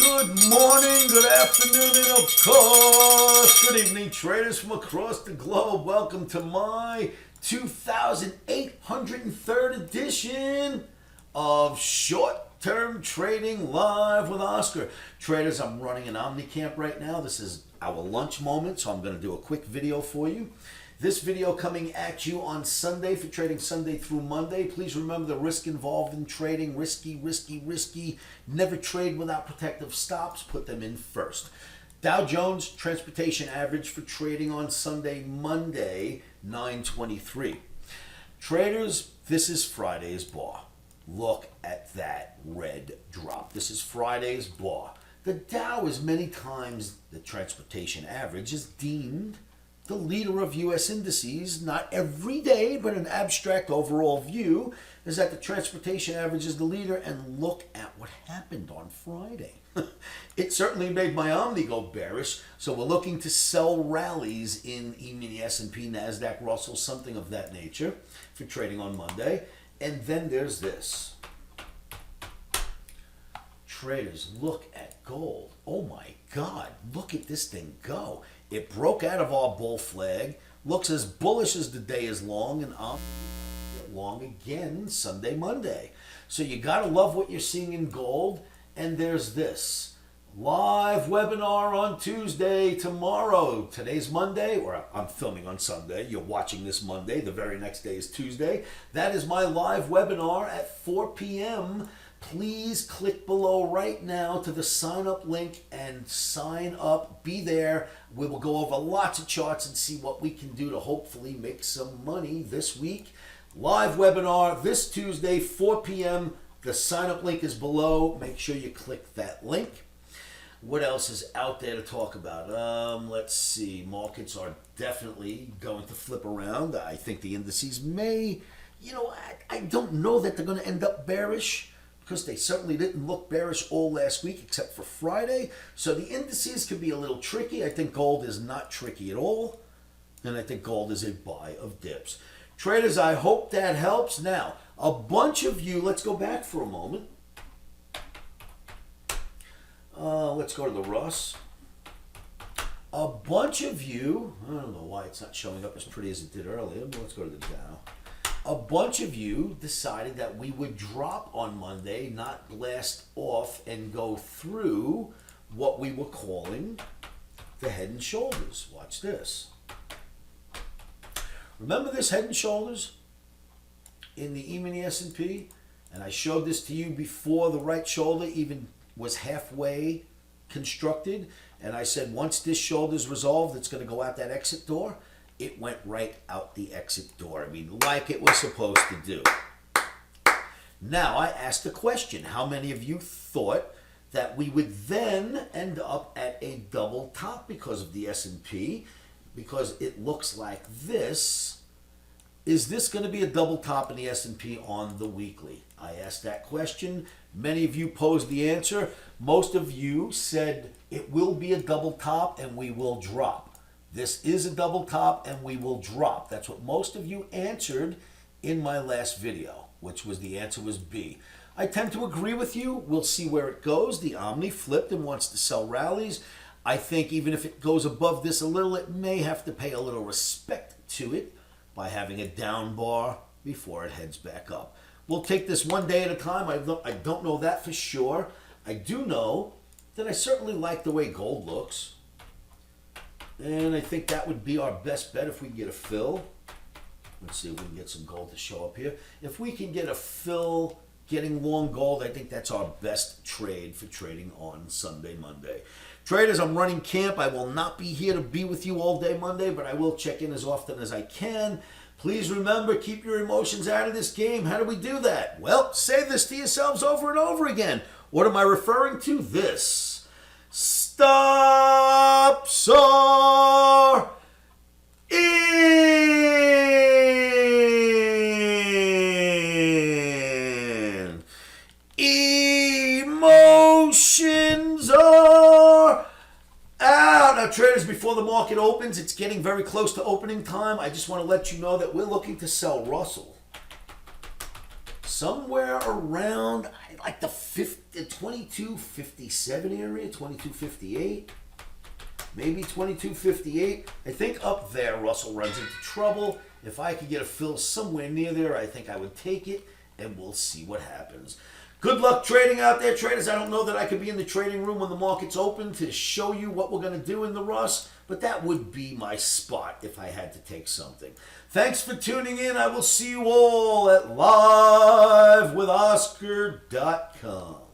Good morning, good afternoon, and of course, good evening, traders from across the globe. Welcome to my 2,803rd edition of Short-Term Trading Live with Oscar. Traders, I'm running an OMNI camp right now. This is our lunch moment, so I'm going to do a quick video for you. This video coming at you on Sunday for trading Sunday through Monday. Please remember the risk involved in trading. Risky, risky, risky. Never trade without protective stops. Put them in first. Dow Jones Transportation Average for trading on Sunday, Monday, 923. Traders, this is Friday's bar. Look at that red drop. This is Friday's bar. The Dow is many times the transportation average is deemed the leader of U.S. indices. Not every day, but an abstract overall view is that the transportation average is the leader. And look at what happened on Friday. It certainly made my OMNI go bearish. So we're looking to sell rallies in OMNI, S&P, NASDAQ, Russell, something of that nature for trading on Monday. And then there's this. Traders, look at gold. Oh my God, look at this thing go. It broke out of our bull flag, looks as bullish as the day is long, and I'm long again Sunday, Monday. So you got to love what you're seeing in gold. And there's this. Live webinar on Tuesday, tomorrow. Today's Monday, or I'm filming on Sunday. You're watching this Monday. The very next day is Tuesday. That is my live webinar at 4 p.m. Please click below right now to the sign up link and sign up. Be there. We will go over lots of charts and see what we can do to hopefully make some money this week. Live webinar this Tuesday, 4 p.m. The sign up link is below. Make sure you click that link. What else is out there to talk about? Let's see. Markets are definitely going to flip around. I think the indices may, I don't know that they're going to end up bearish, because they certainly didn't look bearish all last week except for Friday. So the indices can be a little tricky. I think gold is not tricky at all. And I think gold is a buy of dips. Traders, I hope that helps. Now, a bunch of you, let's go back for a moment. Let's go to the Russ. A bunch of you, I don't know why it's not showing up as pretty as it did earlier, but let's go to the Dow. A bunch of you decided that we would drop on Monday, not blast off and go through what we were calling the head and shoulders. Watch this. Remember this head and shoulders in the OMNI S&P? And I showed this to you before the right shoulder even was halfway constructed. And I said once this shoulder is resolved, it's going to go out that exit door. It went right out the exit door. I mean, like it was supposed to do. Now, I asked the question, how many of you thought that we would then end up at a double top because of the S&P? Because it looks like this. Is this going to be a double top in the S&P on the weekly? I asked that question. Many of you posed the answer. Most of you said it will be a double top and we will drop. This is a double top and we will drop. That's what most of you answered in my last video, which was the answer was B. I tend to agree with you. We'll see where it goes. The OMNI flipped and wants to sell rallies. I think even if it goes above this a little, it may have to pay a little respect to it by having a down bar before it heads back up. We'll take this one day at a time. I don't know that for sure. I do know that I certainly like the way gold looks. And I think that would be our best bet if we can get a fill. Let's see if we can get some gold to show up here. If we can get a fill getting long gold, I think that's our best trade for trading on Sunday, Monday. Traders, I'm running camp. I will not be here to be with you all day Monday, but I will check in as often as I can. Please remember, keep your emotions out of this game. How do we do that? Well, say this to yourselves over and over again. What am I referring to? This. Stop, sir, in. Emotions are out. Now, traders, before the market opens, it's getting very close to opening time. I just want to let you know that we're looking to sell Russell. somewhere around like the 2257 area, 2258. Maybe 2258. I think up there Russell runs into trouble. If I could get a fill somewhere near there, I think I would take it, and we'll see what happens. Good luck trading out there, traders. I don't know that I could be in the trading room when the market's open to show you what we're going to do in the Russ, but that would be my spot if I had to take something. Thanks for tuning in. I will see you all at livewithoscar.com.